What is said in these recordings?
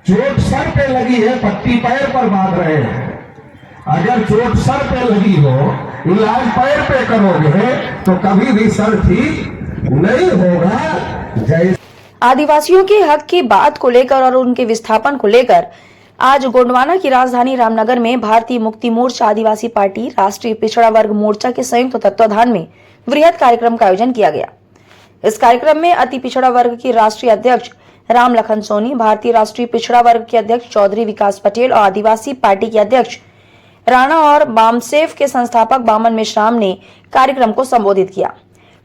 चोट सर पे लगी है, पट्टी पैर पर बांध रहे हैं। अगर चोट सर पे लगी हो, इलाज पैर पे करोगे तो कभी भी सर ठीक नहीं होगा। जय आदिवासियों के हक की बात को लेकर और उनके विस्थापन को लेकर आज गोंडवाना की राजधानी रामनगर में भारतीय मुक्ति मोर्चा आदिवासी पार्टी राष्ट्रीय पिछड़ा वर्ग मोर्चा के संयुक्त तत्वाधान में वृहद कार्यक्रम का आयोजन किया गया। इस कार्यक्रम में अति पिछड़ा वर्ग की राष्ट्रीय अध्यक्ष राम लखन सोनी, भारतीय राष्ट्रीय पिछड़ा वर्ग के अध्यक्ष चौधरी विकास पटेल और आदिवासी पार्टी के अध्यक्ष राणा और बामसेफ के संस्थापक बामन मेश्राम ने कार्यक्रम को संबोधित किया।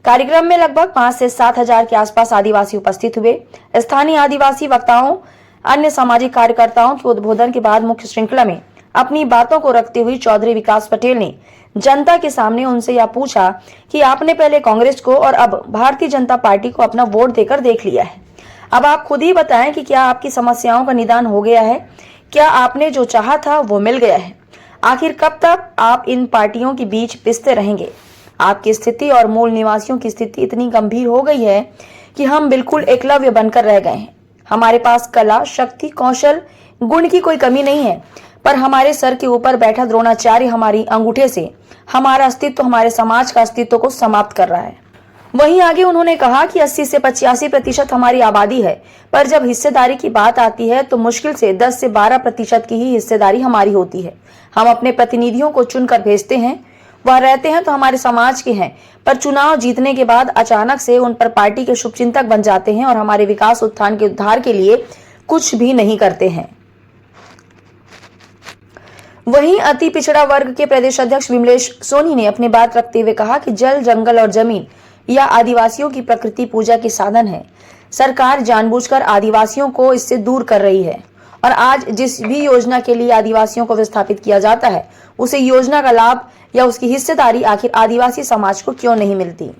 कार्यक्रम में लगभग 5 से 7 हजार के आसपास आदिवासी उपस्थित हुए। स्थानीय आदिवासी वक्ताओं, अन्य सामाजिक कार्यकर्ताओं के उद्बोधन के बाद मुख्य श्रृंखला में अपनी बातों को रखते हुए चौधरी विकास पटेल ने जनता के सामने उनसे यह पूछा कि आपने पहले कांग्रेस को और अब भारतीय जनता पार्टी को अपना वोट देकर देख लिया है। अब आप खुद ही बताएं कि क्या आपकी समस्याओं का निदान हो गया है? क्या आपने जो चाहा था वो मिल गया है? आखिर कब तक आप इन पार्टियों के बीच पिसते रहेंगे? आपकी स्थिति और मूल निवासियों की स्थिति इतनी गंभीर हो गई है कि हम बिल्कुल एकलव्य बनकर रह गए हैं। हमारे पास कला, शक्ति, कौशल, गुण की कोई कमी नहीं है, पर हमारे सर के ऊपर बैठा द्रोणाचार्य हमारी अंगूठे से हमारा अस्तित्व, हमारे समाज का अस्तित्व को समाप्त कर रहा है। वहीं आगे उन्होंने कहा कि 80 से 85% हमारी आबादी है, पर जब हिस्सेदारी की बात आती है तो मुश्किल से 10 से 12% की ही हिस्सेदारी हमारी होती है। हम अपने प्रतिनिधियों को चुनकर भेजते हैं, वह रहते हैं तो हमारे समाज के हैं, पर चुनाव जीतने के बाद अचानक से उन पर पार्टी के शुभचिंतक बन जाते हैं और हमारे विकास उत्थान के उद्धार के लिए कुछ भी नहीं करते हैं। वहीं अति पिछड़ा वर्ग के प्रदेश अध्यक्ष विमलेश सोनी ने अपनी बात रखते हुए कहा कि जल, जंगल और जमीन यह आदिवासियों की प्रकृति पूजा के साधन है। सरकार जानबूझकर आदिवासियों को इससे दूर कर रही है और आज जिस भी योजना के लिए आदिवासियों को विस्थापित किया जाता है, उसे योजना का लाभ या उसकी हिस्सेदारी आखिर आदिवासी समाज को क्यों नहीं मिलती?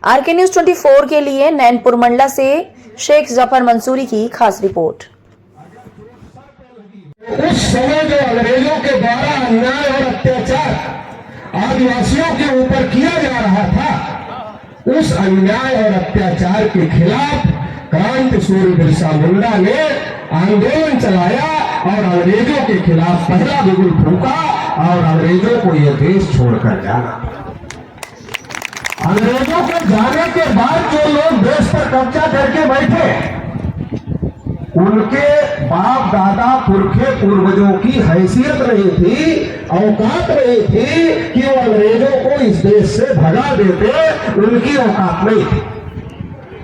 आरके न्यूज 24 के लिए नैनपुर मंडला से शेख जफर मंसूरी की खास रिपोर्ट। उस समय जो अंग्रेजों के द्वारा अन्याय और अत्याचार आदिवासियों के ऊपर किया जा रहा था, उस अन्याय और अत्याचार के खिलाफ क्रांति सूर्य बिरसा मुंडा ने आंदोलन चलाया और अंग्रेजों के खिलाफ पहला बिगुल फूंका और अंग्रेजों को यह देश छोड़कर जाना। अंग्रेजों के जाने के बाद जो लोग देश पर कब्जा करके बैठे, उनके बाप दादा पुरखे पूर्वजों की हैसियत नहीं थी, औकात नहीं थी कि वो अंग्रेजों को इस देश से भगा देते, उनकी औकात नहीं थी।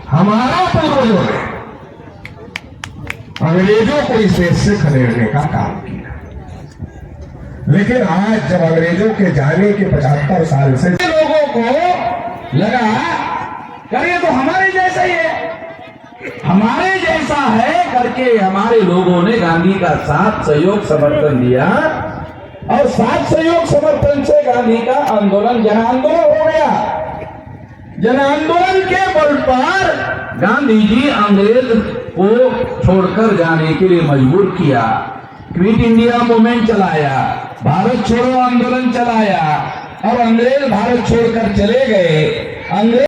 हमारा पूर्वजों ने अंग्रेजों को इस देश से खदेड़ने का काम किया, लेकिन आज जब अंग्रेजों के जाने के 75 साल से लोगों को लगा करिए तो हमारे जैसा ही है, हमारे जैसा है करके हमारे लोगों ने गांधी का साथ सहयोग समर्थन दिया और साथ सहयोग समर्थन से गांधी का आंदोलन जन आंदोलन हो गया। जन आंदोलन के बल पर गांधी जी अंग्रेज को छोड़कर जाने के लिए मजबूर किया। क्विट इंडिया मूवमेंट चलाया, भारत छोड़ो आंदोलन चलाया और अंग्रेज भारत छोड़कर चले गए। अंग्रेज